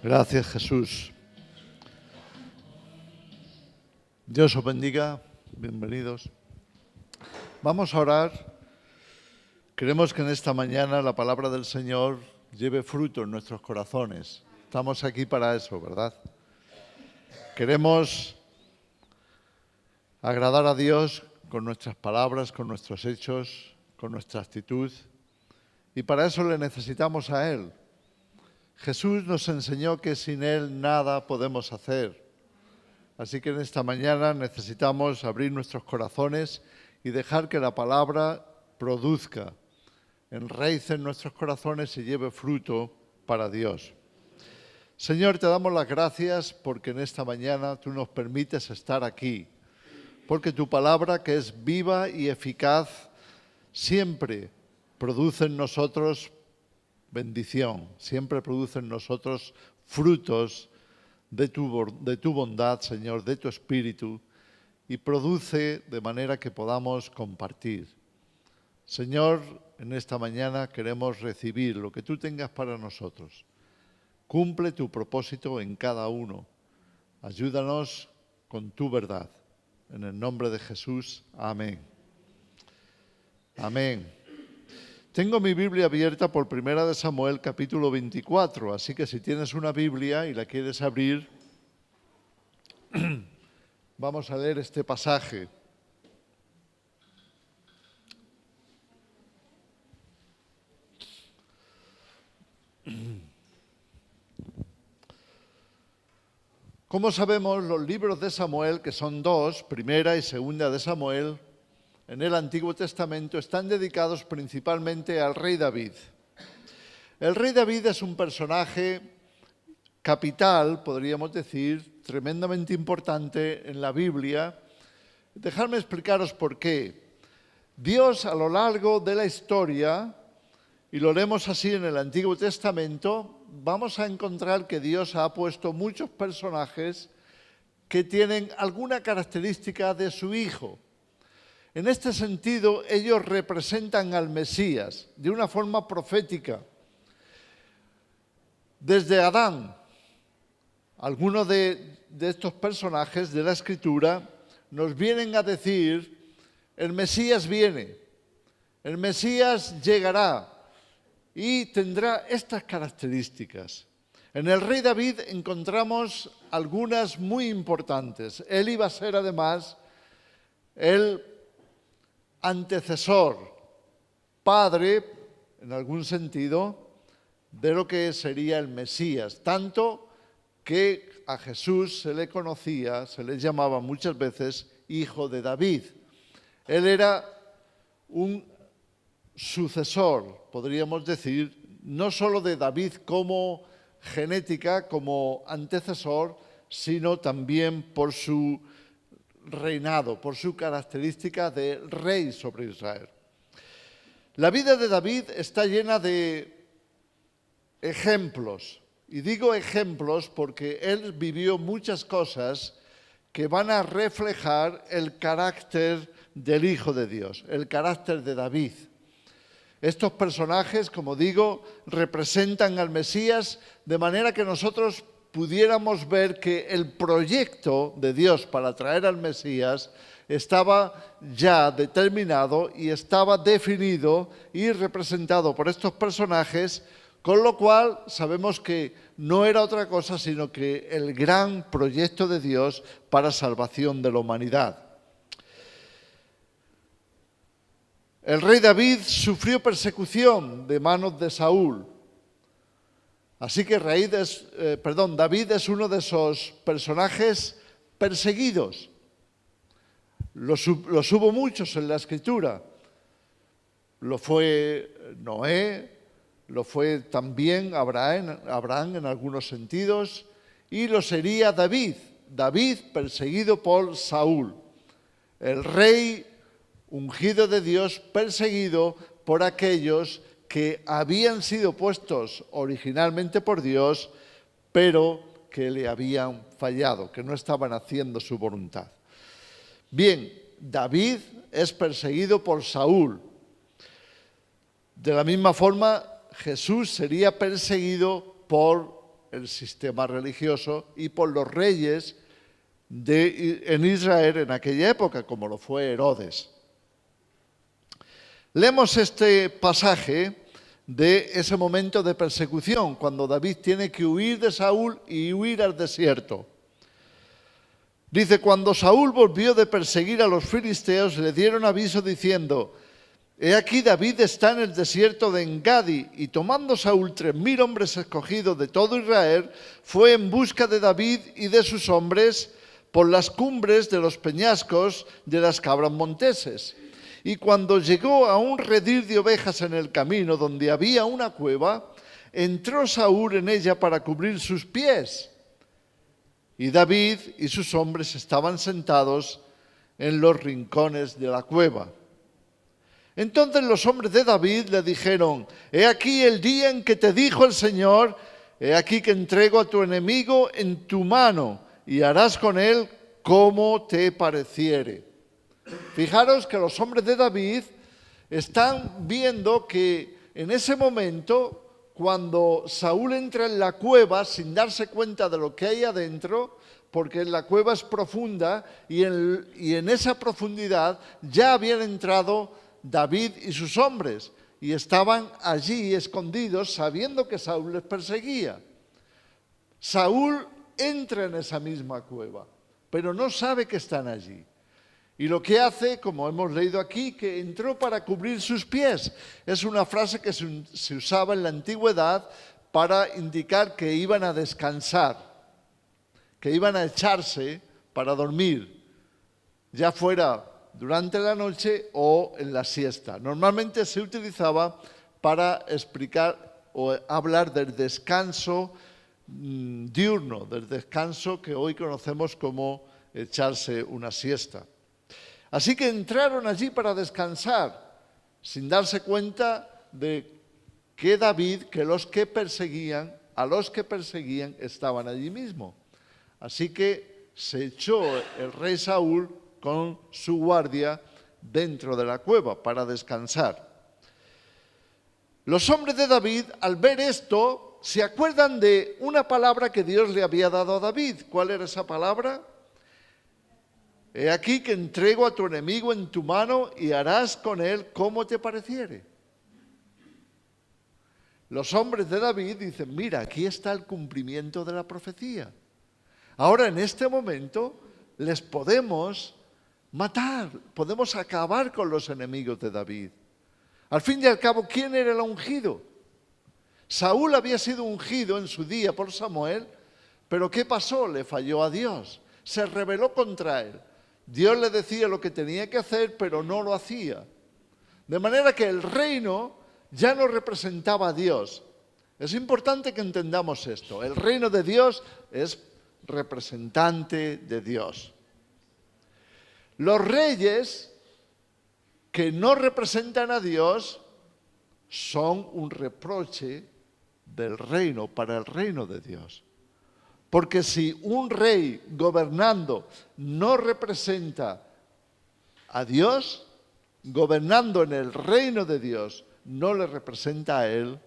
Gracias, Jesús. Dios os bendiga. Bienvenidos. Vamos a orar. Queremos que en esta mañana la palabra del Señor lleve fruto en nuestros corazones. Estamos aquí para eso, ¿verdad? Queremos agradar a Dios con nuestras palabras, con nuestros hechos, con nuestra actitud. Y para eso le necesitamos a Él. Jesús nos enseñó que sin Él nada podemos hacer. Así que en esta mañana necesitamos abrir nuestros corazones y dejar que la palabra produzca, enraice en nuestros corazones y lleve fruto para Dios. Señor, te damos las gracias porque en esta mañana tú nos permites estar aquí, porque tu palabra, que es viva y eficaz, siempre produce en nosotros bendición, siempre produce en nosotros frutos de tu bondad, Señor, de tu Espíritu, y produce de manera que podamos compartir. Señor, en esta mañana queremos recibir lo que tú tengas para nosotros. Cumple tu propósito en cada uno. Ayúdanos con tu verdad. En el nombre de Jesús, amén. Amén. Tengo mi Biblia abierta por 1 Samuel capítulo 24, así que si tienes una Biblia y la quieres abrir, vamos a leer este pasaje. Como sabemos, los libros de Samuel, que son dos, 1 y 2 de Samuel, en el Antiguo Testamento, están dedicados principalmente al rey David. El rey David es un personaje capital, podríamos decir, tremendamente importante en la Biblia. Dejadme explicaros por qué. Dios, a lo largo de la historia, y lo leemos así en el Antiguo Testamento, vamos a encontrar que Dios ha puesto muchos personajes que tienen alguna característica de su Hijo. En este sentido, ellos representan al Mesías de una forma profética. Desde Adán, algunos de estos personajes de la Escritura nos vienen a decir: el Mesías viene, el Mesías llegará y tendrá estas características. En el rey David encontramos algunas muy importantes. Él iba a ser además el antecesor, padre, en algún sentido, de lo que sería el Mesías, tanto que a Jesús se le conocía, se le llamaba muchas veces hijo de David. Él era un sucesor, podríamos decir, no solo de David como genética, como antecesor, sino también por su reinado, por su característica de rey sobre Israel. La vida de David está llena de ejemplos, y digo ejemplos porque él vivió muchas cosas que van a reflejar el carácter del Hijo de Dios, el carácter de David. Estos personajes, como digo, representan al Mesías, de manera que nosotros pudiéramos ver que el proyecto de Dios para traer al Mesías estaba ya determinado y estaba definido y representado por estos personajes, con lo cual sabemos que no era otra cosa sino que el gran proyecto de Dios para salvación de la humanidad. El rey David sufrió persecución de manos de Saúl. Así que David es uno de esos personajes perseguidos. Los hubo muchos en la Escritura. Lo fue Noé, lo fue también Abraham en algunos sentidos, y lo sería David perseguido por Saúl, el rey ungido de Dios, perseguido por aquellos que habían sido puestos originalmente por Dios, pero que le habían fallado, que no estaban haciendo su voluntad. Bien, David es perseguido por Saúl. De la misma forma, Jesús sería perseguido por el sistema religioso y por los reyes en Israel en aquella época, como lo fue Herodes. Leemos este pasaje de ese momento de persecución, cuando David tiene que huir de Saúl y huir al desierto. Dice, cuando Saúl volvió de perseguir a los filisteos, le dieron aviso diciendo, he aquí David está en el desierto de Engadi, y tomando Saúl 3000 hombres escogidos de todo Israel, fue en busca de David y de sus hombres por las cumbres de los peñascos de las cabras monteses. Y cuando llegó a un redil de ovejas en el camino, donde había una cueva, entró Saúl en ella para cubrir sus pies. Y David y sus hombres estaban sentados en los rincones de la cueva. Entonces los hombres de David le dijeron, he aquí el día en que te dijo el Señor, he aquí que entrego a tu enemigo en tu mano, y harás con él como te pareciere. Fijaros que los hombres de David están viendo que en ese momento, cuando Saúl entra en la cueva sin darse cuenta de lo que hay adentro, porque la cueva es profunda y en esa profundidad ya habían entrado David y sus hombres y estaban allí escondidos sabiendo que Saúl les perseguía. Saúl entra en esa misma cueva, pero no sabe que están allí. Y lo que hace, como hemos leído aquí, que entró para cubrir sus pies. Es una frase que se usaba en la antigüedad para indicar que iban a descansar, que iban a echarse para dormir, ya fuera durante la noche o en la siesta. Normalmente se utilizaba para explicar o hablar del descanso diurno, del descanso que hoy conocemos como echarse una siesta. Así que entraron allí para descansar, sin darse cuenta de que David, a los que perseguían, estaban allí mismo. Así que se echó el rey Saúl con su guardia dentro de la cueva para descansar. Los hombres de David, al ver esto, se acuerdan de una palabra que Dios le había dado a David. ¿Cuál era esa palabra? He aquí que entrego a tu enemigo en tu mano y harás con él como te pareciere. Los hombres de David dicen, mira, aquí está el cumplimiento de la profecía. Ahora en este momento les podemos matar, podemos acabar con los enemigos de David. Al fin y al cabo, ¿quién era el ungido? Saúl había sido ungido en su día por Samuel, pero ¿qué pasó? Le falló a Dios, se rebeló contra él. Dios le decía lo que tenía que hacer, pero no lo hacía. De manera que el reino ya no representaba a Dios. Es importante que entendamos esto. El reino de Dios es representante de Dios. Los reyes que no representan a Dios son un reproche del reino, para el reino de Dios. Porque si un rey gobernando no representa a Dios, gobernando en el reino de Dios, no le representa a él,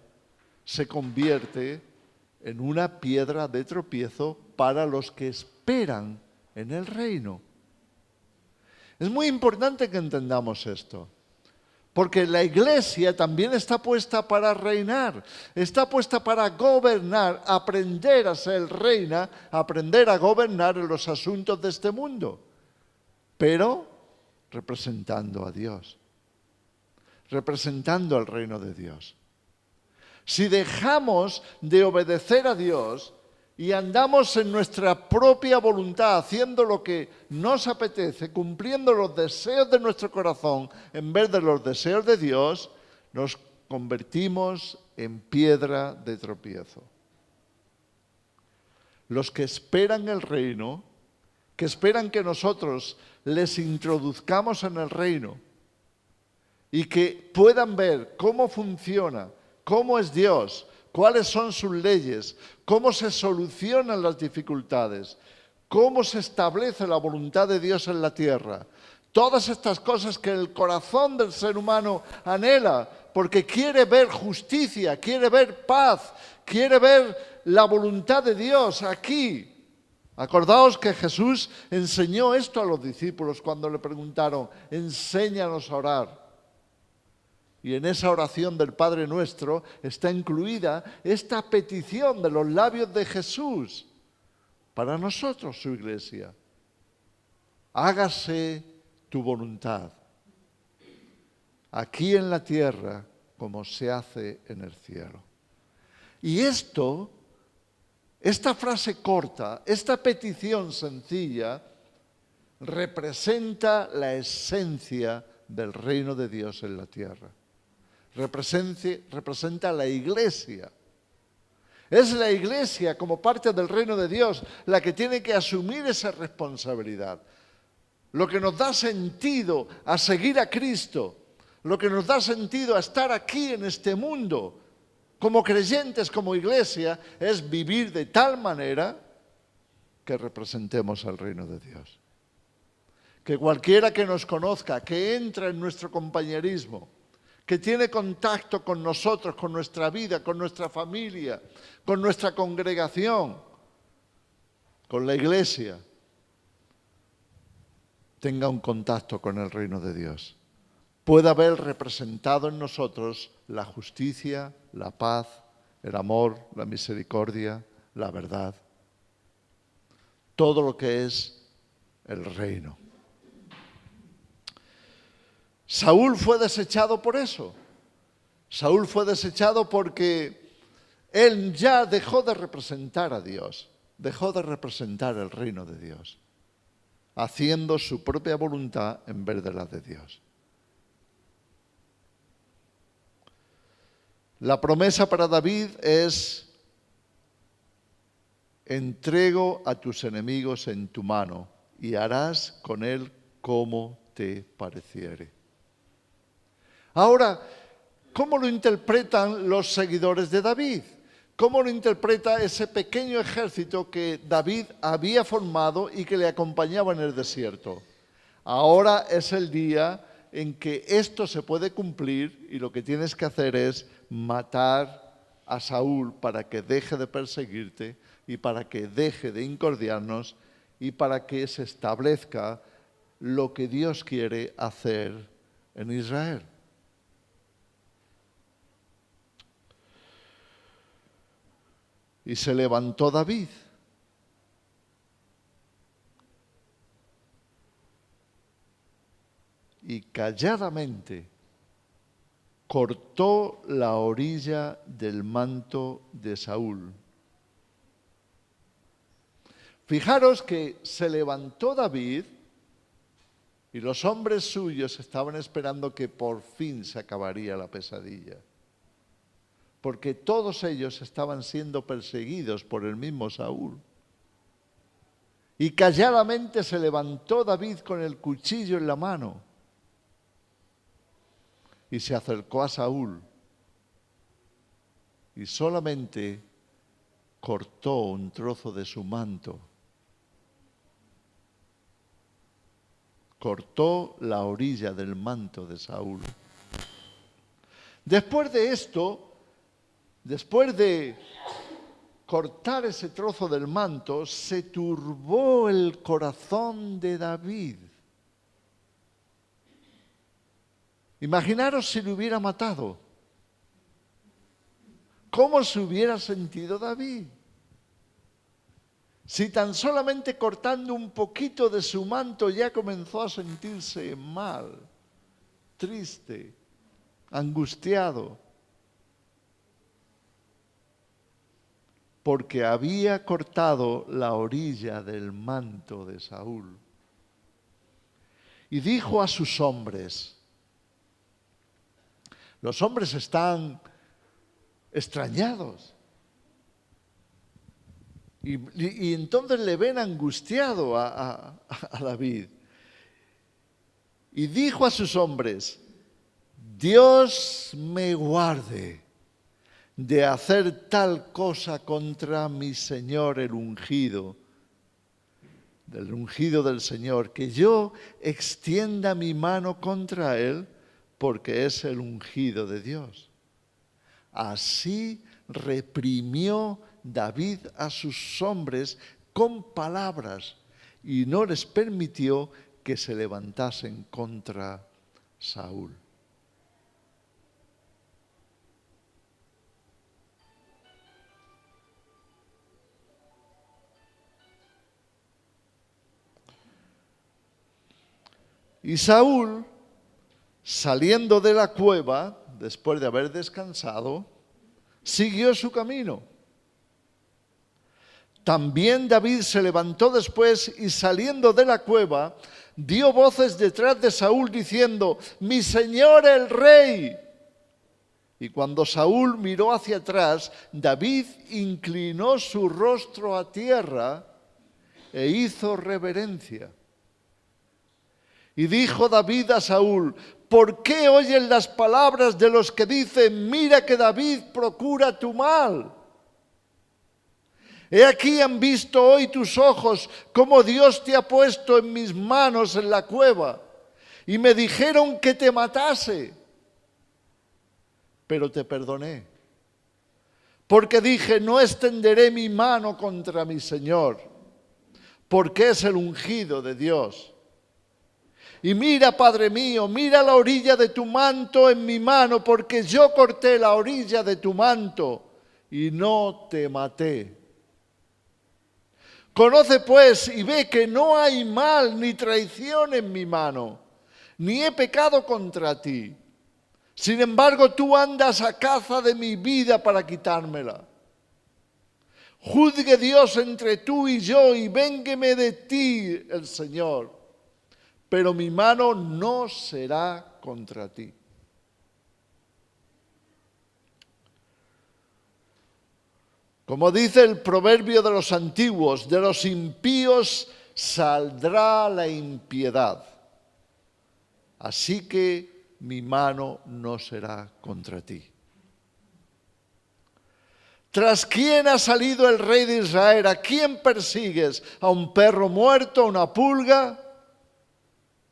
se convierte en una piedra de tropiezo para los que esperan en el reino. Es muy importante que entendamos esto. Porque la iglesia también está puesta para reinar, está puesta para gobernar, aprender a ser reina, aprender a gobernar en los asuntos de este mundo, pero representando a Dios, representando al reino de Dios. Si dejamos de obedecer a Dios y andamos en nuestra propia voluntad, haciendo lo que nos apetece, cumpliendo los deseos de nuestro corazón en vez de los deseos de Dios, nos convertimos en piedra de tropiezo. Los que esperan el reino, que esperan que nosotros les introduzcamos en el reino y que puedan ver cómo funciona, cómo es Dios, cuáles son sus leyes, cómo se solucionan las dificultades, cómo se establece la voluntad de Dios en la tierra. Todas estas cosas que el corazón del ser humano anhela, porque quiere ver justicia, quiere ver paz, quiere ver la voluntad de Dios aquí. Acordaos que Jesús enseñó esto a los discípulos cuando le preguntaron, enséñanos a orar. Y en esa oración del Padre Nuestro está incluida esta petición de los labios de Jesús para nosotros, su iglesia. Hágase tu voluntad, aquí en la tierra como se hace en el cielo. Y esta frase corta, esta petición sencilla, representa la esencia del reino de Dios en la tierra. Representa la iglesia. Es la iglesia como parte del reino de Dios la que tiene que asumir esa responsabilidad. Lo que nos da sentido a seguir a Cristo, lo que nos da sentido a estar aquí en este mundo, como creyentes, como iglesia, es vivir de tal manera que representemos al reino de Dios. Que cualquiera que nos conozca, que entra en nuestro compañerismo, que tiene contacto con nosotros, con nuestra vida, con nuestra familia, con nuestra congregación, con la iglesia, tenga un contacto con el reino de Dios. Pueda ver representado en nosotros la justicia, la paz, el amor, la misericordia, la verdad. Todo lo que es el reino. Saúl fue desechado por eso. Saúl fue desechado porque él ya dejó de representar a Dios, dejó de representar el reino de Dios, haciendo su propia voluntad en vez de la de Dios. La promesa para David es: entrego a tus enemigos en tu mano y harás con él como te pareciere. Ahora, ¿cómo lo interpretan los seguidores de David? ¿Cómo lo interpreta ese pequeño ejército que David había formado y que le acompañaba en el desierto? Ahora es el día en que esto se puede cumplir y lo que tienes que hacer es matar a Saúl para que deje de perseguirte y para que deje de incordiarnos y para que se establezca lo que Dios quiere hacer en Israel. Y se levantó David. Y calladamente cortó la orilla del manto de Saúl. Fijaros que se levantó David y los hombres suyos estaban esperando que por fin se acabaría la pesadilla. Porque todos ellos estaban siendo perseguidos por el mismo Saúl. Y calladamente se levantó David con el cuchillo en la mano y se acercó a Saúl y solamente cortó un trozo de su manto. Cortó la orilla del manto de Saúl. Después de esto, después de cortar ese trozo del manto, se turbó el corazón de David. Imaginaros si lo hubiera matado. ¿Cómo se hubiera sentido David? Si tan solamente cortando un poquito de su manto ya comenzó a sentirse mal, triste, angustiado, porque había cortado la orilla del manto de Saúl. Y dijo a sus hombres, los hombres están extrañados. Y entonces le ven angustiado a David. Y dijo a sus hombres, Dios me guarde de hacer tal cosa contra mi Señor el ungido, del ungido del Señor, que yo extienda mi mano contra él, porque es el ungido de Dios. Así reprimió David a sus hombres con palabras y no les permitió que se levantasen contra Saúl. Y Saúl, saliendo de la cueva, después de haber descansado, siguió su camino. También David se levantó después y saliendo de la cueva, dio voces detrás de Saúl diciendo: «Mi señor el rey». Y cuando Saúl miró hacia atrás, David inclinó su rostro a tierra e hizo reverencia. Y dijo David a Saúl: «¿Por qué oyen las palabras de los que dicen: mira que David procura tu mal? He aquí han visto hoy tus ojos cómo Dios te ha puesto en mis manos en la cueva, y me dijeron que te matase, pero te perdoné, porque dije: no extenderé mi mano contra mi Señor, porque es el ungido de Dios. Y mira, Padre mío, mira la orilla de tu manto en mi mano, porque yo corté la orilla de tu manto y no te maté. Conoce pues y ve que no hay mal ni traición en mi mano, ni he pecado contra ti. Sin embargo, tú andas a caza de mi vida para quitármela. Juzgue Dios entre tú y yo y véngueme de ti el Señor, pero mi mano no será contra ti». Como dice el proverbio de los antiguos, de los impíos saldrá la impiedad. Así que mi mano no será contra ti. ¿Tras quién ha salido el rey de Israel? ¿A quién persigues? ¿A un perro muerto, a una pulga?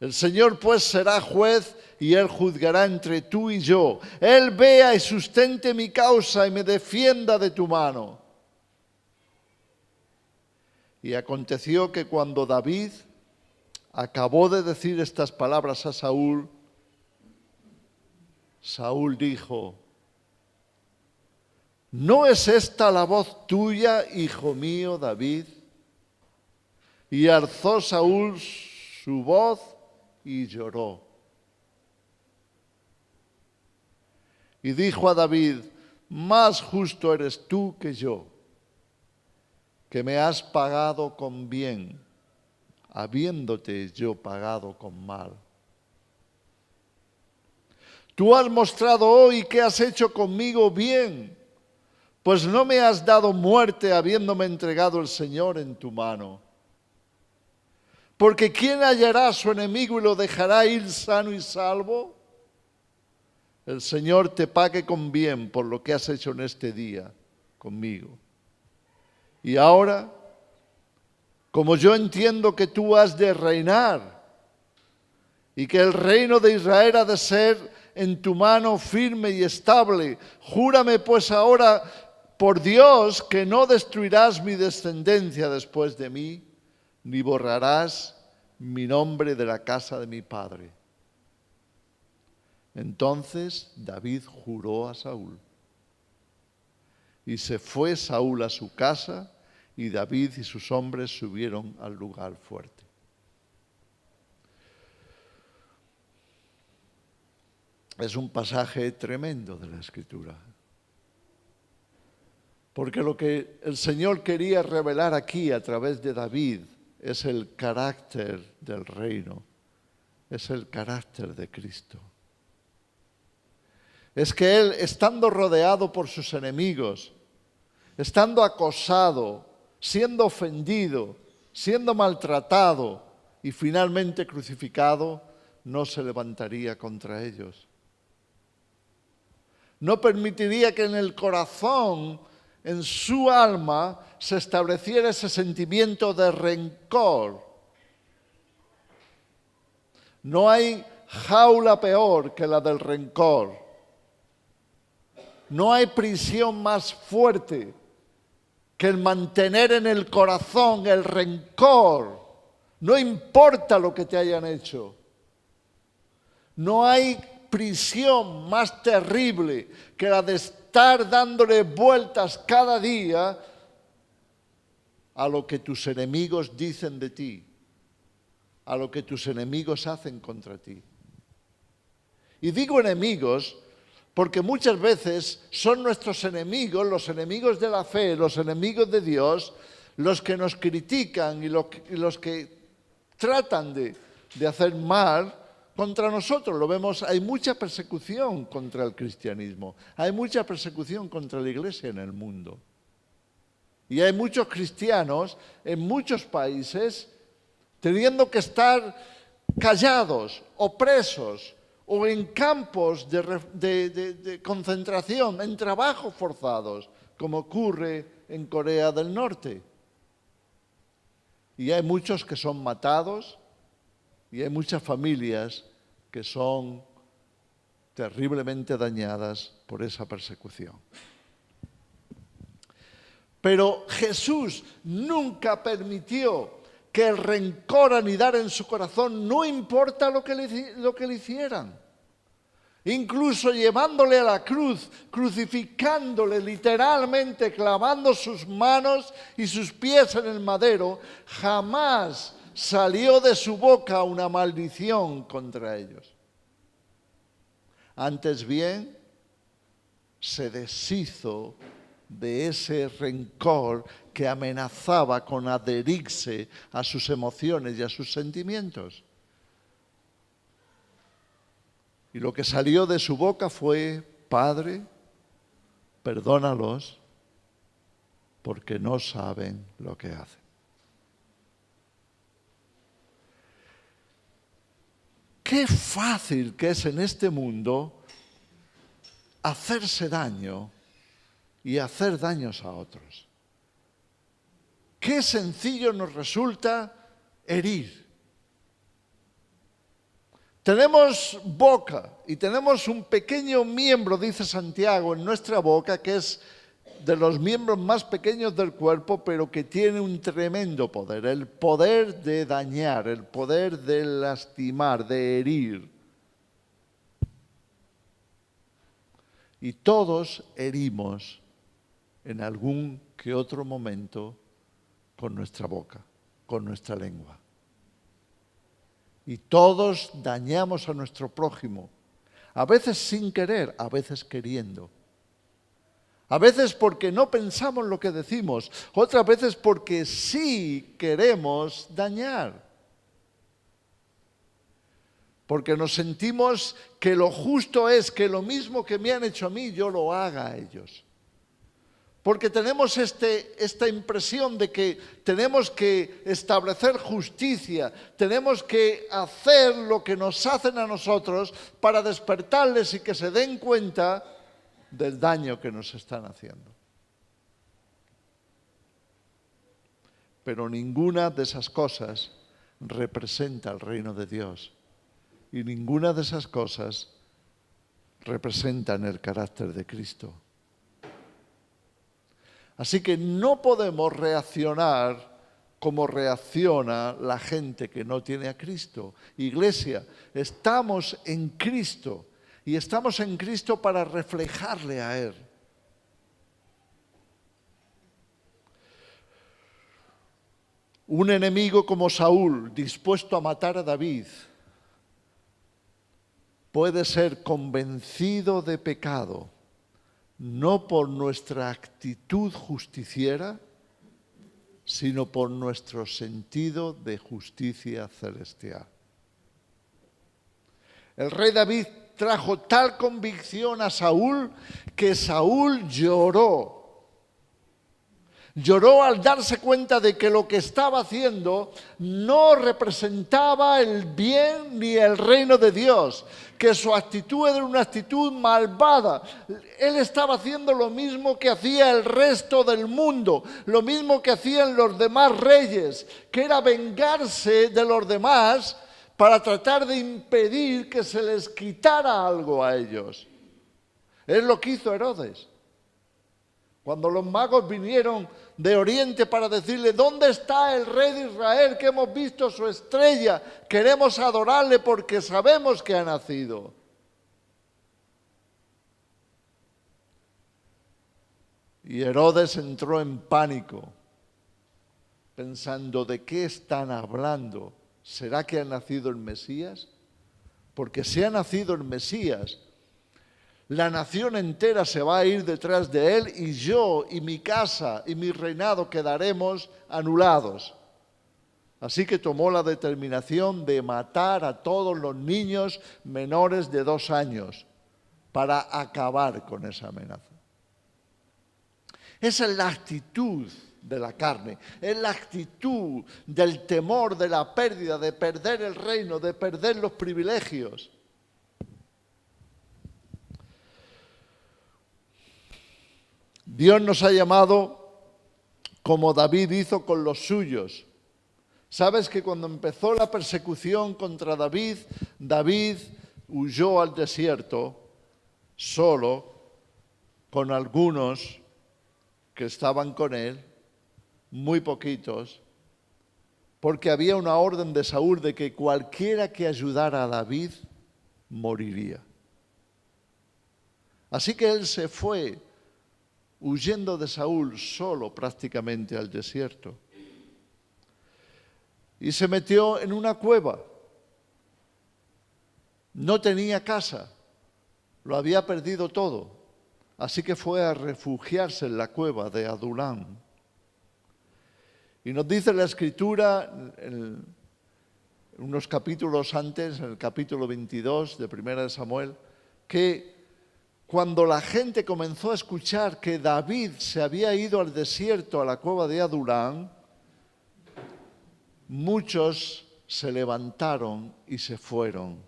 El Señor pues será juez y Él juzgará entre tú y yo. Él vea y sustente mi causa y me defienda de tu mano. Y aconteció que cuando David acabó de decir estas palabras a Saúl, Saúl dijo: ¿no es esta la voz tuya, hijo mío David? Y alzó Saúl su voz y lloró. Y dijo a David: más justo eres tú que yo, que me has pagado con bien, habiéndote yo pagado con mal. Tú has mostrado hoy que has hecho conmigo bien, pues no me has dado muerte habiéndome entregado el Señor en tu mano. Porque ¿quién hallará a su enemigo y lo dejará ir sano y salvo? El Señor te pague con bien por lo que has hecho en este día conmigo. Y ahora, como yo entiendo que tú has de reinar y que el reino de Israel ha de ser en tu mano firme y estable, júrame pues ahora por Dios que no destruirás mi descendencia después de mí, ni borrarás mi nombre de la casa de mi padre. Entonces David juró a Saúl. Y se fue Saúl a su casa, y David y sus hombres subieron al lugar fuerte. Es un pasaje tremendo de la Escritura. Porque lo que el Señor quería revelar aquí a través de David es el carácter del reino, es el carácter de Cristo. Es que él, estando rodeado por sus enemigos, estando acosado, siendo ofendido, siendo maltratado y finalmente crucificado, no se levantaría contra ellos. No permitiría que en el corazón, en su alma, se estableciera ese sentimiento de rencor. No hay jaula peor que la del rencor. No hay prisión más fuerte que el mantener en el corazón el rencor, no importa lo que te hayan hecho. No hay prisión más terrible que la de estar dándole vueltas cada día a lo que tus enemigos dicen de ti, a lo que tus enemigos hacen contra ti. Y digo enemigos porque muchas veces son nuestros enemigos, los enemigos de la fe, los enemigos de Dios, los que nos critican y los que tratan de hacer mal contra nosotros. Lo vemos, hay mucha persecución contra el cristianismo, hay mucha persecución contra la iglesia en el mundo. Y hay muchos cristianos en muchos países teniendo que estar callados o presos o en campos de concentración, en trabajos forzados, como ocurre en Corea del Norte. Y hay muchos que son matados y hay muchas familias que son terriblemente dañadas por esa persecución. Pero Jesús nunca permitió que el rencor anidara en su corazón, no importa lo que le hicieran. Incluso llevándole a la cruz, crucificándole literalmente, clavando sus manos y sus pies en el madero, jamás salió de su boca una maldición contra ellos. Antes bien, se deshizo de ese rencor que amenazaba con adherirse a sus emociones y a sus sentimientos. Y lo que salió de su boca fue: Padre, perdónalos, porque no saben lo que hacen. Qué fácil que es en este mundo hacerse daño y hacer daños a otros. Qué sencillo nos resulta herir. Tenemos boca y tenemos un pequeño miembro, dice Santiago, en nuestra boca, que es de los miembros más pequeños del cuerpo, pero que tiene un tremendo poder, el poder de dañar, el poder de lastimar, de herir. Y todos herimos en algún que otro momento con nuestra boca, con nuestra lengua. Y todos dañamos a nuestro prójimo, a veces sin querer, a veces queriendo. A veces porque no pensamos lo que decimos, otras veces porque sí queremos dañar. Porque nos sentimos que lo justo es que lo mismo que me han hecho a mí, yo lo haga a ellos. Porque tenemos esta impresión de que tenemos que establecer justicia, tenemos que hacer lo que nos hacen a nosotros para despertarles y que se den cuenta del daño que nos están haciendo. Pero ninguna de esas cosas representa el reino de Dios y ninguna de esas cosas representan el carácter de Cristo. Así que no podemos reaccionar como reacciona la gente que no tiene a Cristo. Iglesia, estamos en Cristo y estamos en Cristo para reflejarle a Él. Un enemigo como Saúl, dispuesto a matar a David, puede ser convencido de pecado, no por nuestra actitud justiciera, sino por nuestro sentido de justicia celestial. El rey David trajo tal convicción a Saúl que Saúl lloró. Lloró al darse cuenta de que lo que estaba haciendo no representaba el bien ni el reino de Dios, que su actitud era una actitud malvada. Él estaba haciendo lo mismo que hacía el resto del mundo, lo mismo que hacían los demás reyes, que era vengarse de los demás para tratar de impedir que se les quitara algo a ellos. Es lo que hizo Herodes. Cuando los magos vinieron de Oriente para decirle: ¿dónde está el rey de Israel? Que hemos visto su estrella, queremos adorarle porque sabemos que ha nacido. Y Herodes entró en pánico, pensando: ¿de qué están hablando? ¿Será que ha nacido el Mesías? Porque si ha nacido el Mesías, la nación entera se va a ir detrás de él y yo y mi casa y mi reinado quedaremos anulados. Así que tomó la determinación de matar a todos los niños menores de 2 años para acabar con esa amenaza. Esa es la actitud de la carne, es la actitud del temor, de la pérdida, de perder el reino, de perder los privilegios. Dios nos ha llamado como David hizo con los suyos. ¿Sabes que cuando empezó la persecución contra David, David huyó al desierto solo con algunos que estaban con él, muy poquitos, porque había una orden de Saúl de que cualquiera que ayudara a David moriría. Así que él se fue huyendo de Saúl solo prácticamente al desierto. Y se metió en una cueva. No tenía casa, lo había perdido todo. Así que fue a refugiarse en la cueva de Adulam. Y nos dice la Escritura, unos capítulos antes, en el capítulo 22 de 1 de Samuel, que cuando la gente comenzó a escuchar que David se había ido al desierto, a la cueva de Adulam, muchos se levantaron y se fueron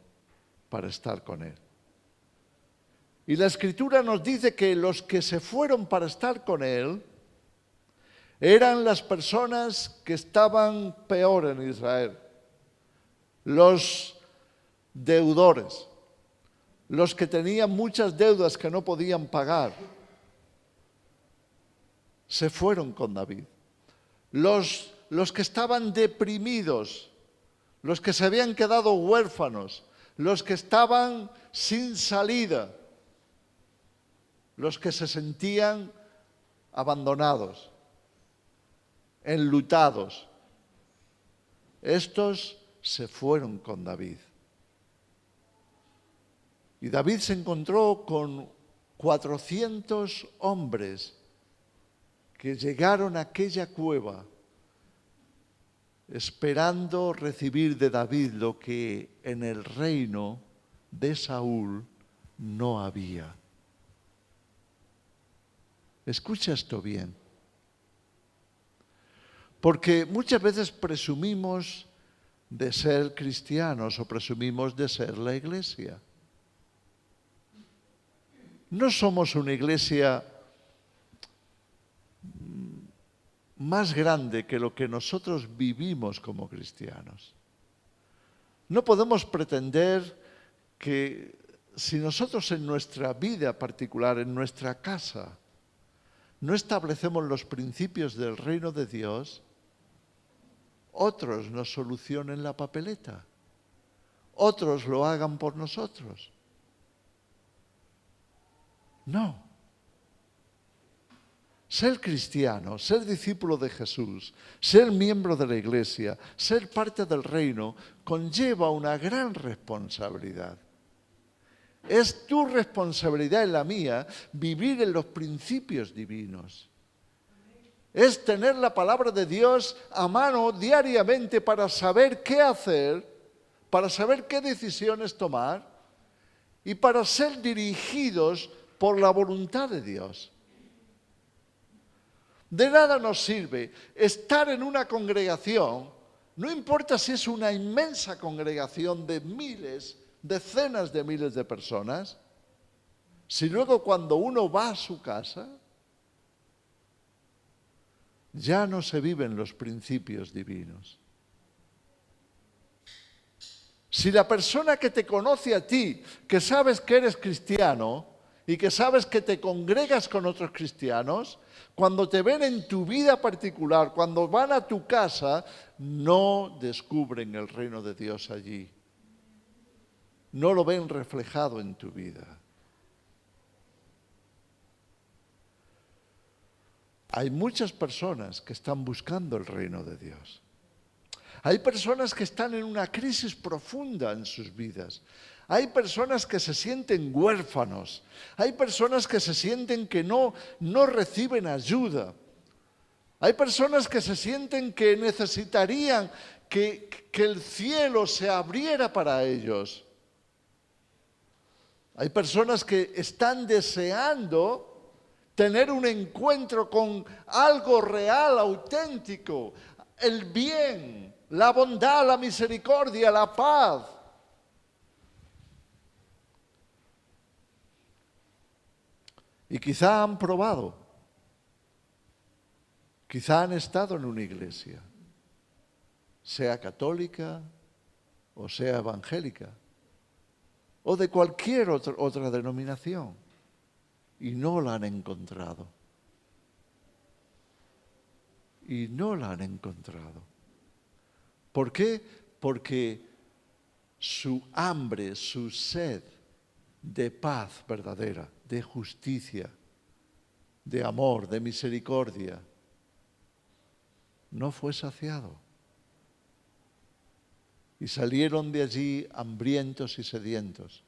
para estar con él. Y la Escritura nos dice que los que se fueron para estar con él eran las personas que estaban peor en Israel, los deudores, los que tenían muchas deudas que no podían pagar, se fueron con David. Los que estaban deprimidos, los que se habían quedado huérfanos, los que estaban sin salida, los que se sentían abandonados, enlutados, estos se fueron con David. Y David se encontró con 400 hombres que llegaron a aquella cueva esperando recibir de David lo que en el reino de Saúl no había. Escucha esto bien. Porque muchas veces presumimos de ser cristianos o presumimos de ser la iglesia. No somos una iglesia más grande que lo que nosotros vivimos como cristianos. No podemos pretender que si nosotros en nuestra vida particular, en nuestra casa, no establecemos los principios del reino de Dios, otros nos solucionen la papeleta, otros lo hagan por nosotros. No. Ser cristiano, ser discípulo de Jesús, ser miembro de la iglesia, ser parte del reino, conlleva una gran responsabilidad. Es tu responsabilidad y la mía vivir en los principios divinos. Es tener la palabra de Dios a mano diariamente para saber qué hacer, para saber qué decisiones tomar y para ser dirigidos por la voluntad de Dios. De nada nos sirve estar en una congregación, no importa si es una inmensa congregación de miles, decenas de miles de personas, si luego cuando uno va a su casa, ya no se viven los principios divinos. Si la persona que te conoce a ti, que sabes que eres cristiano, y que sabes que te congregas con otros cristianos, cuando te ven en tu vida particular, cuando van a tu casa, no descubren el reino de Dios allí. No lo ven reflejado en tu vida. Hay muchas personas que están buscando el reino de Dios. Hay personas que están en una crisis profunda en sus vidas. Hay personas que se sienten huérfanos. Hay personas que se sienten que no reciben ayuda. Hay personas que se sienten que necesitarían que el cielo se abriera para ellos. Hay personas que están deseando tener un encuentro con algo real, auténtico, el bien, la bondad, la misericordia, la paz. Y quizá han probado, quizá han estado en una iglesia, sea católica o sea evangélica, o de cualquier otra denominación, y no la han encontrado. Y no la han encontrado. ¿Por qué? Porque su hambre, su sed de paz verdadera, de justicia, de amor, de misericordia, no fue saciado. Y salieron de allí hambrientos y sedientos.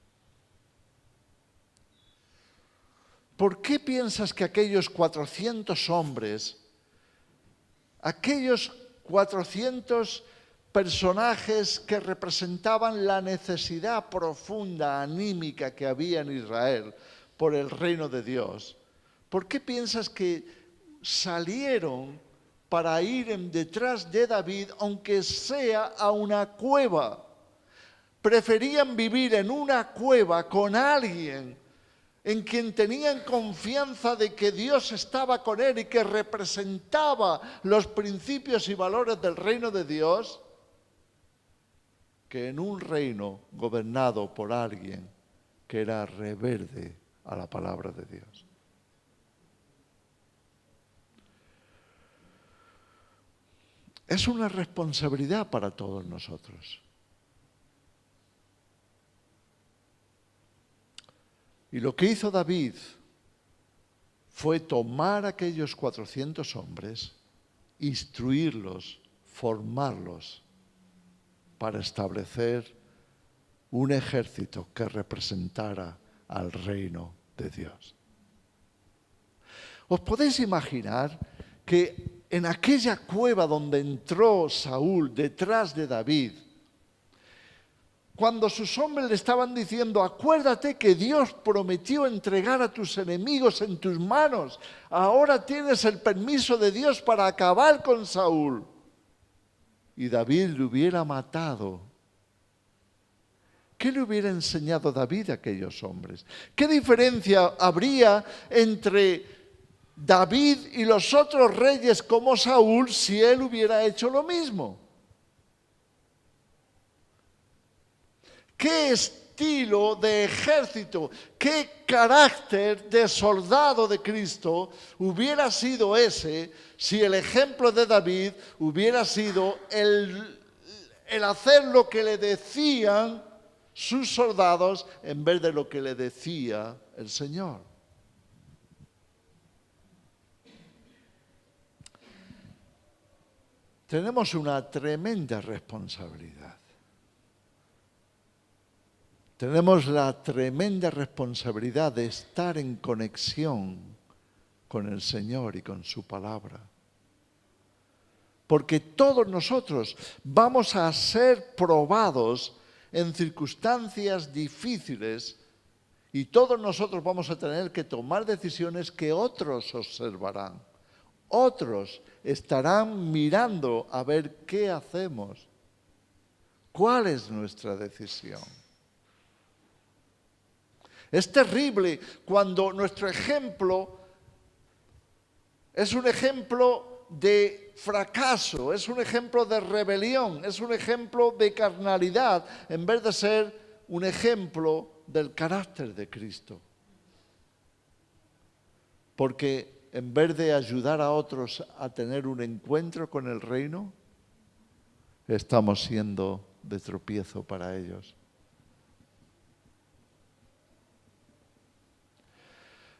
¿Por qué piensas que aquellos 400 hombres, aquellos 400 personajes que representaban la necesidad profunda, anímica que había en Israel por el reino de Dios, por qué piensas que salieron para ir detrás de David, aunque sea a una cueva? Preferían vivir en una cueva con alguien en quien tenían confianza de que Dios estaba con él y que representaba los principios y valores del reino de Dios, que en un reino gobernado por alguien que era rebelde a la palabra de Dios. Es una responsabilidad para todos nosotros. Y lo que hizo David fue tomar a aquellos 400 hombres, instruirlos, formarlos para establecer un ejército que representara al reino de Dios. ¿Os podéis imaginar que en aquella cueva donde entró Saúl detrás de David, cuando sus hombres le estaban diciendo, acuérdate que Dios prometió entregar a tus enemigos en tus manos, ahora tienes el permiso de Dios para acabar con Saúl, y David le hubiera matado, ¿qué le hubiera enseñado David a aquellos hombres? ¿Qué diferencia habría entre David y los otros reyes como Saúl si él hubiera hecho lo mismo? ¿Qué estilo de ejército, qué carácter de soldado de Cristo hubiera sido ese si el ejemplo de David hubiera sido el hacer lo que le decían sus soldados en vez de lo que le decía el Señor? Tenemos una tremenda responsabilidad. Tenemos la tremenda responsabilidad de estar en conexión con el Señor y con su palabra. Porque todos nosotros vamos a ser probados en circunstancias difíciles y todos nosotros vamos a tener que tomar decisiones que otros observarán. Otros estarán mirando a ver qué hacemos. ¿Cuál es nuestra decisión? Es terrible cuando nuestro ejemplo es un ejemplo de fracaso, es un ejemplo de rebelión, es un ejemplo de carnalidad, en vez de ser un ejemplo del carácter de Cristo. Porque en vez de ayudar a otros a tener un encuentro con el reino, estamos siendo de tropiezo para ellos.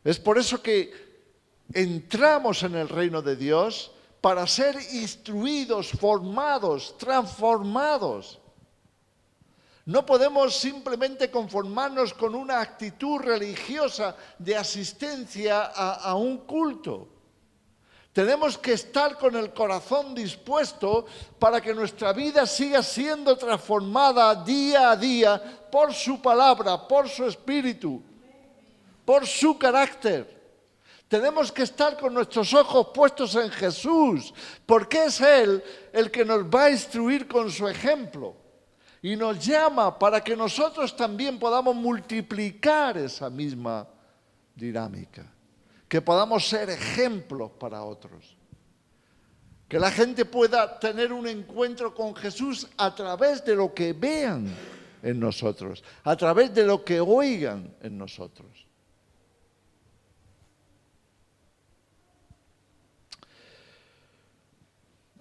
Es por eso que entramos en el reino de Dios para ser instruidos, formados, transformados. No podemos simplemente conformarnos con una actitud religiosa de asistencia a un culto. Tenemos que estar con el corazón dispuesto para que nuestra vida siga siendo transformada día a día por su palabra, por su espíritu, por su carácter. Tenemos que estar con nuestros ojos puestos en Jesús, porque es Él el que nos va a instruir con su ejemplo. Y nos llama para que nosotros también podamos multiplicar esa misma dinámica. Que podamos ser ejemplos para otros. Que la gente pueda tener un encuentro con Jesús a través de lo que vean en nosotros, a través de lo que oigan en nosotros.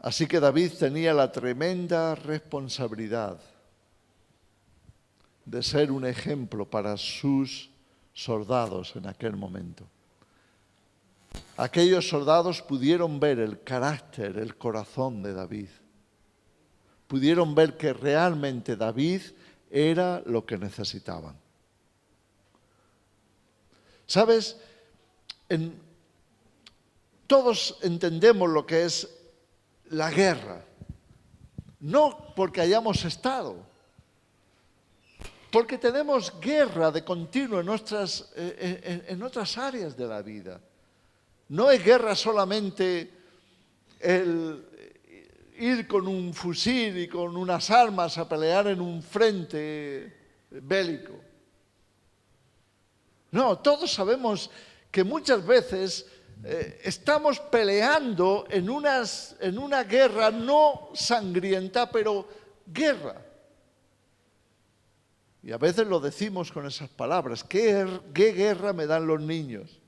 Así que David tenía la tremenda responsabilidad de ser un ejemplo para sus soldados en aquel momento. Aquellos soldados pudieron ver el carácter, el corazón de David. Pudieron ver que realmente David era lo que necesitaban. ¿Sabes? Todos entendemos lo que es la guerra. No porque hayamos estado, porque tenemos guerra de continuo en otras áreas de la vida. No es guerra solamente el ir con un fusil y con unas armas a pelear en un frente bélico. No, todos sabemos que muchas veces estamos peleando en una guerra no sangrienta, pero guerra. Y a veces lo decimos con esas palabras. ¿Qué guerra me dan los niños?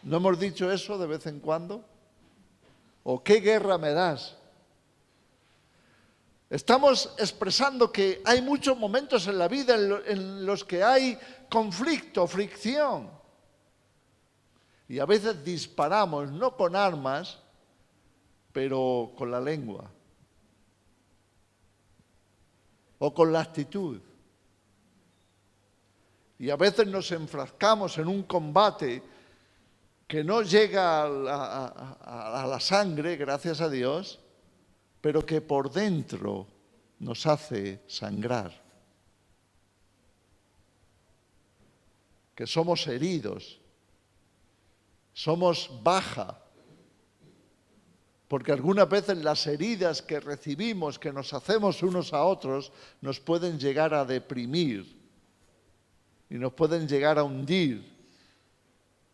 ¿No hemos dicho eso de vez en cuando? ¿O qué guerra me das? Estamos expresando que hay muchos momentos en la vida en los que hay conflicto, fricción. Y a veces disparamos, no con armas, pero con la lengua. O con la actitud. Y a veces nos enfrascamos en un combate que no llega a la sangre, gracias a Dios, pero que por dentro nos hace sangrar. Que somos heridos, somos baja, porque algunas veces las heridas que recibimos, que nos hacemos unos a otros, nos pueden llegar a deprimir y nos pueden llegar a hundir.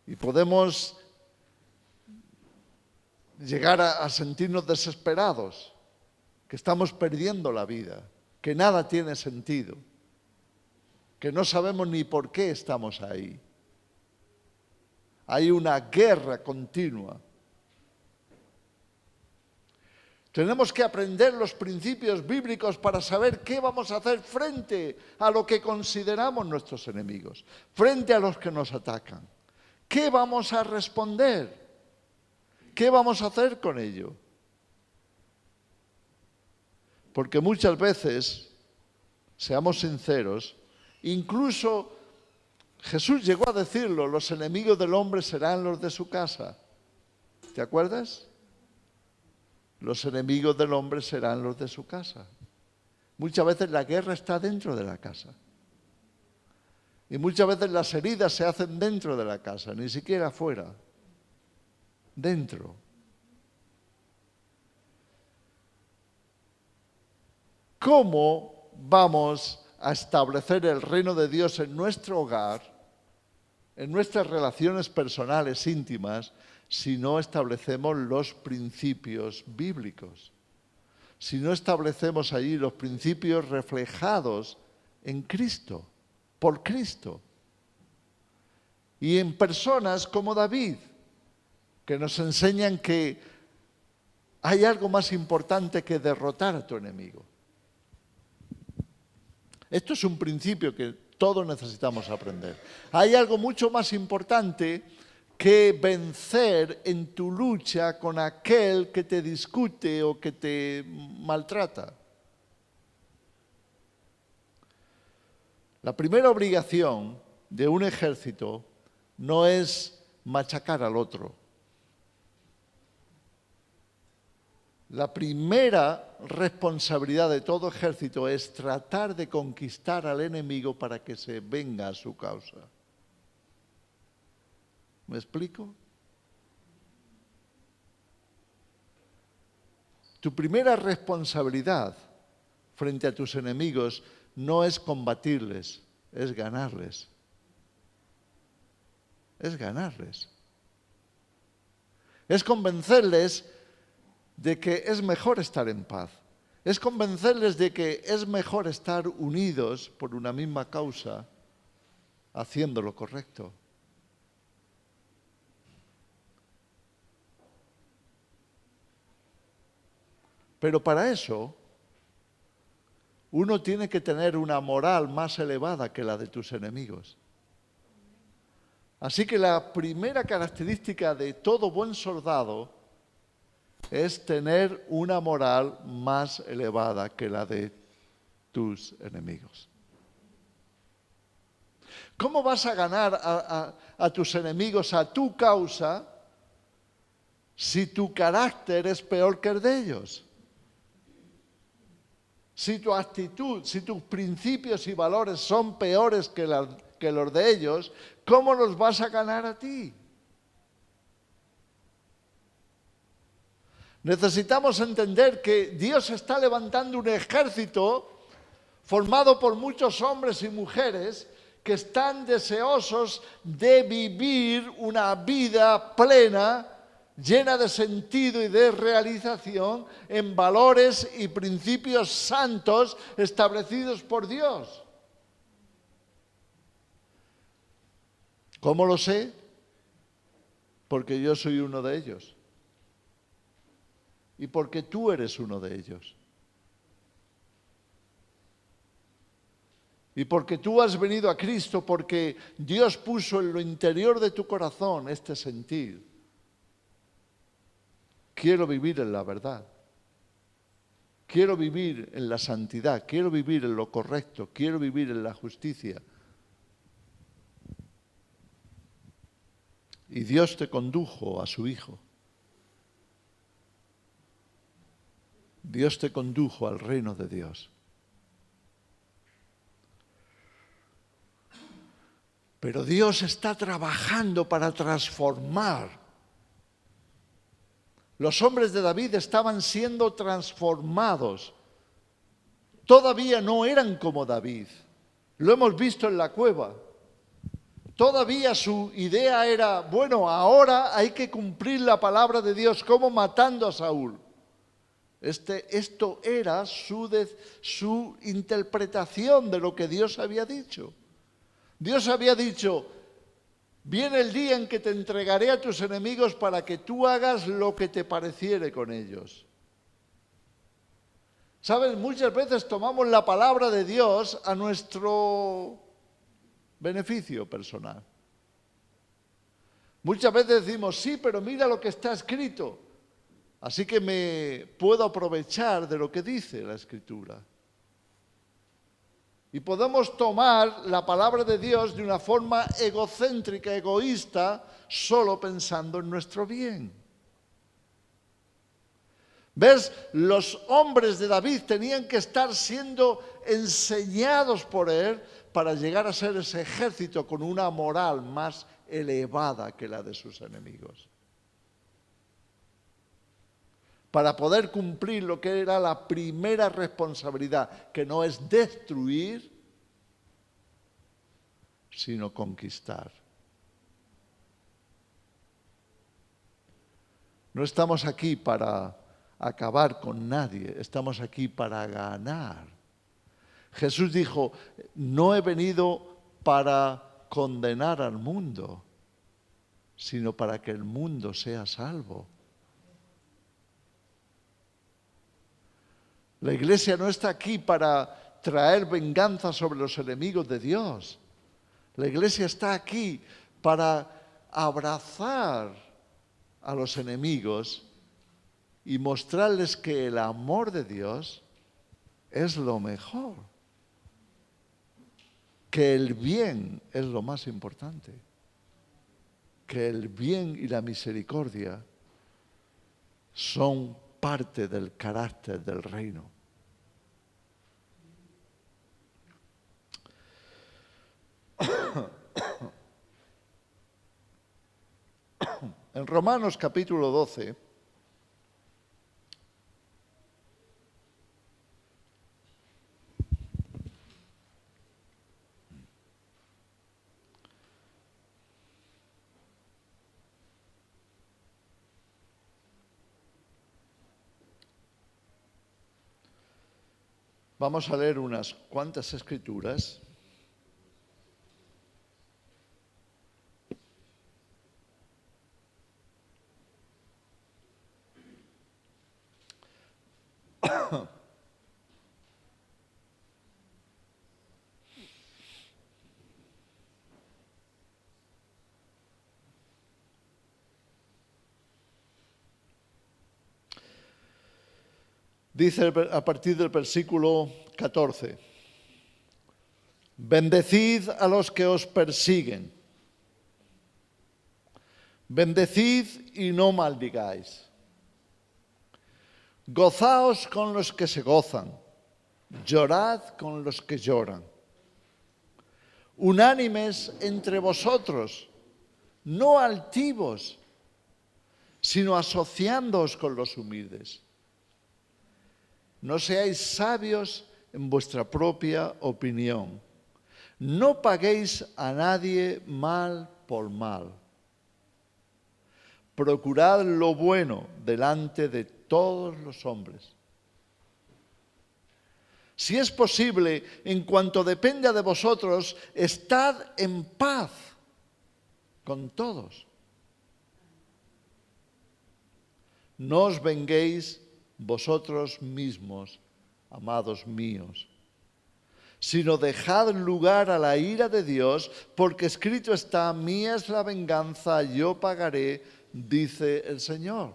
Y podemos llegar a sentirnos desesperados, que estamos perdiendo la vida, que nada tiene sentido, que no sabemos ni por qué estamos ahí. Hay una guerra continua. Tenemos que aprender los principios bíblicos para saber qué vamos a hacer frente a lo que consideramos nuestros enemigos, frente a los que nos atacan. ¿Qué vamos a responder? ¿Qué vamos a hacer con ello? Porque muchas veces, seamos sinceros, incluso Jesús llegó a decirlo, los enemigos del hombre serán los de su casa. ¿Te acuerdas? Los enemigos del hombre serán los de su casa. Muchas veces la guerra está dentro de la casa. Y muchas veces las heridas se hacen dentro de la casa, ni siquiera afuera. Dentro. ¿Cómo vamos a establecer el reino de Dios en nuestro hogar, en nuestras relaciones personales íntimas, si no establecemos los principios bíblicos? Si no establecemos allí los principios reflejados en Cristo, por Cristo. y en personas como David, que nos enseñan que hay algo más importante que derrotar a tu enemigo. Esto es un principio que todos necesitamos aprender. Hay algo mucho más importante que vencer en tu lucha con aquel que te discute o que te maltrata. La primera obligación de un ejército no es machacar al otro. La primera responsabilidad de todo ejército es tratar de conquistar al enemigo para que se venga a su causa. ¿Me explico? Tu primera responsabilidad frente a tus enemigos no es combatirles, es ganarles. Es ganarles. Es convencerles de que es mejor estar en paz. Es convencerles de que es mejor estar unidos por una misma causa, haciendo lo correcto. Pero para eso, uno tiene que tener una moral más elevada que la de tus enemigos. Así que la primera característica de todo buen soldado es tener una moral más elevada que la de tus enemigos. ¿Cómo vas a ganar a tus enemigos a tu causa si tu carácter es peor que el de ellos? Si tu actitud, si tus principios y valores son peores que los de ellos, ¿cómo los vas a ganar a ti? Necesitamos entender que Dios está levantando un ejército formado por muchos hombres y mujeres que están deseosos de vivir una vida plena, llena de sentido y de realización en valores y principios santos establecidos por Dios. ¿Cómo lo sé? Porque yo soy uno de ellos. Y porque tú eres uno de ellos. Y porque tú has venido a Cristo, porque Dios puso en lo interior de tu corazón este sentir. Quiero vivir en la verdad. Quiero vivir en la santidad. Quiero vivir en lo correcto. Quiero vivir en la justicia. Y Dios te condujo a su Hijo. Dios te condujo al reino de Dios. Pero Dios está trabajando para transformar. Los hombres de David estaban siendo transformados. Todavía no eran como David. Lo hemos visto en la cueva. Todavía su idea era, bueno, ahora hay que cumplir la palabra de Dios, como matando a Saúl. Esto era su interpretación de lo que Dios había dicho. Dios había dicho, viene el día en que te entregaré a tus enemigos para que tú hagas lo que te pareciere con ellos. ¿Sabes? Muchas veces tomamos la palabra de Dios a nuestro beneficio personal. Muchas veces decimos, sí, pero mira lo que está escrito. Así que me puedo aprovechar de lo que dice la Escritura. Y podemos tomar la palabra de Dios de una forma egocéntrica, egoísta, solo pensando en nuestro bien. ¿Ves? Los hombres de David tenían que estar siendo enseñados por él para llegar a ser ese ejército con una moral más elevada que la de sus enemigos. Para poder cumplir lo que era la primera responsabilidad, que no es destruir, sino conquistar. No estamos aquí para acabar con nadie, estamos aquí para ganar. Jesús dijo, no he venido para condenar al mundo, sino para que el mundo sea salvo. La Iglesia no está aquí para traer venganza sobre los enemigos de Dios. La Iglesia está aquí para abrazar a los enemigos y mostrarles que el amor de Dios es lo mejor, que el bien es lo más importante, que el bien y la misericordia son parte del carácter del reino. En Romanos capítulo 12, vamos a leer unas cuantas escrituras. Dice a partir del versículo 14, bendecid a los que os persiguen, bendecid y no maldigáis, gozaos con los que se gozan, llorad con los que lloran, unánimes entre vosotros, no altivos, sino asociándoos con los humildes. No seáis sabios en vuestra propia opinión. No paguéis a nadie mal por mal. Procurad lo bueno delante de todos los hombres. Si es posible, en cuanto dependa de vosotros, estad en paz con todos. No os venguéis vosotros mismos, amados míos, sino dejad lugar a la ira de Dios, porque escrito está, mía es la venganza, yo pagaré, dice el Señor.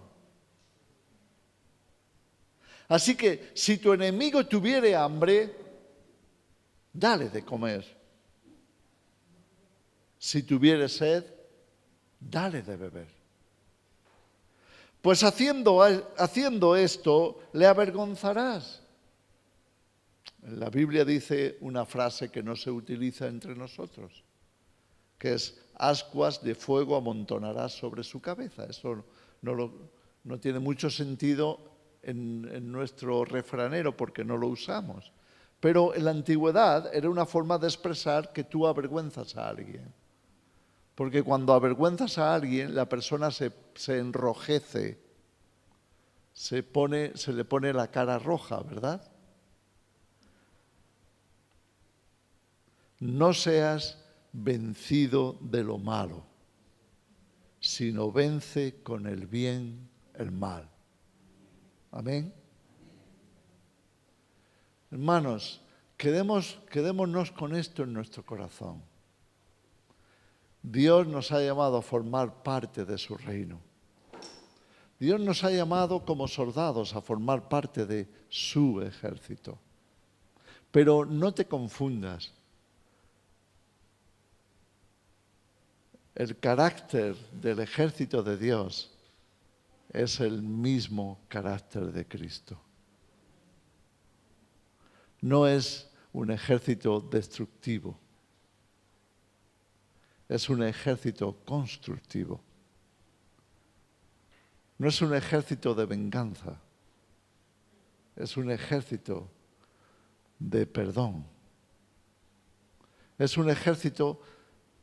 Así que si tu enemigo tuviere hambre, dale de comer. Si tuviere sed, dale de beber. Pues haciendo esto, le avergonzarás. La Biblia dice una frase que no se utiliza entre nosotros, que es ascuas de fuego amontonarás sobre su cabeza. Eso no tiene mucho sentido en nuestro refranero porque no lo usamos. Pero en la antigüedad era una forma de expresar que tú avergüenzas a alguien. Porque cuando avergüenzas a alguien, la persona se enrojece, se le pone la cara roja, ¿verdad? No seas vencido de lo malo, sino vence con el bien el mal. Amén. Hermanos, quedémonos con esto en nuestro corazón. Dios nos ha llamado a formar parte de su reino. Dios nos ha llamado como soldados a formar parte de su ejército. Pero no te confundas. El carácter del ejército de Dios es el mismo carácter de Cristo. No es un ejército destructivo. Es un ejército constructivo. No es un ejército de venganza. Es un ejército de perdón. Es un ejército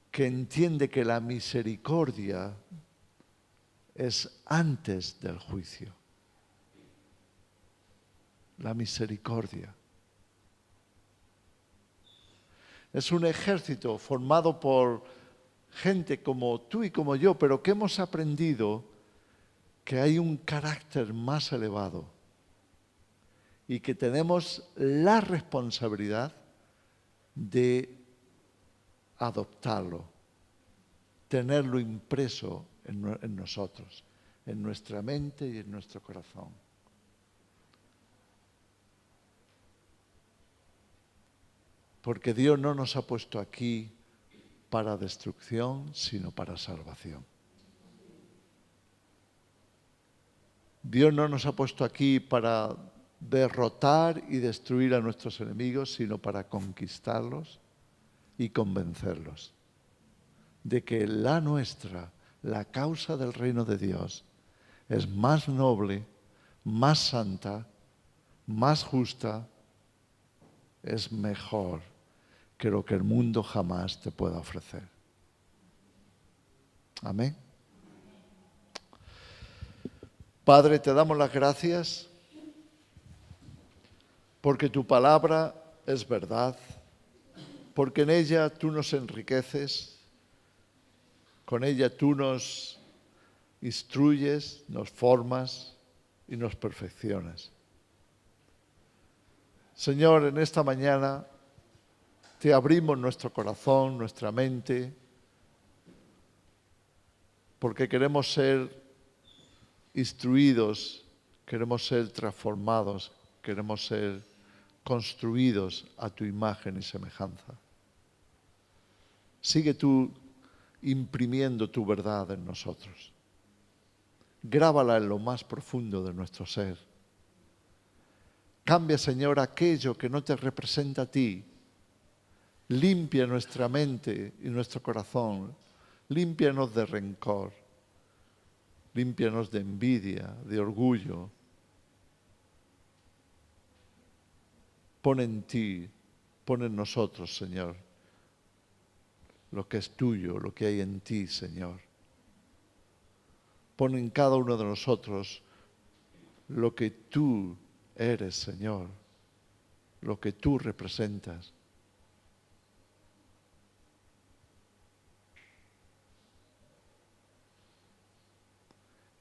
que entiende que la misericordia es antes del juicio. La misericordia. Es un ejército formado por gente como tú y como yo, pero que hemos aprendido que hay un carácter más elevado y que tenemos la responsabilidad de adoptarlo, tenerlo impreso en nosotros, en nuestra mente y en nuestro corazón. Porque Dios no nos ha puesto aquí para destrucción, sino para salvación. Dios no nos ha puesto aquí para derrotar y destruir a nuestros enemigos, sino para conquistarlos y convencerlos de que la nuestra, la causa del reino de Dios, es más noble, más santa, más justa, es mejor que lo que el mundo jamás te pueda ofrecer. Amén. Padre, te damos las gracias porque tu palabra es verdad, porque en ella tú nos enriqueces, con ella tú nos instruyes, nos formas y nos perfeccionas. Señor, en esta mañana te abrimos nuestro corazón, nuestra mente, porque queremos ser instruidos, queremos ser transformados, queremos ser construidos a tu imagen y semejanza. Sigue tú imprimiendo tu verdad en nosotros. Grábala en lo más profundo de nuestro ser. Cambia, Señor, aquello que no te representa a ti. Limpia nuestra mente y nuestro corazón. Límpianos de rencor. Límpianos de envidia, de orgullo. Pon en ti, pon en nosotros, Señor, lo que es tuyo, lo que hay en ti, Señor. Pon en cada uno de nosotros lo que tú eres, Señor, lo que tú representas.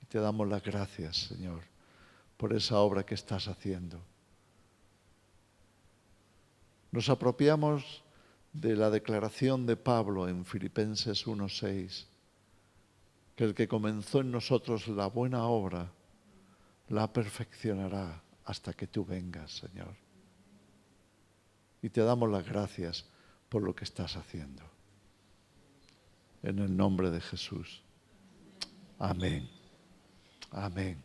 Y te damos las gracias, Señor, por esa obra que estás haciendo. Nos apropiamos de la declaración de Pablo en Filipenses 1:6, que el que comenzó en nosotros la buena obra, la perfeccionará hasta que tú vengas, Señor. Y te damos las gracias por lo que estás haciendo. En el nombre de Jesús. Amén. Amén.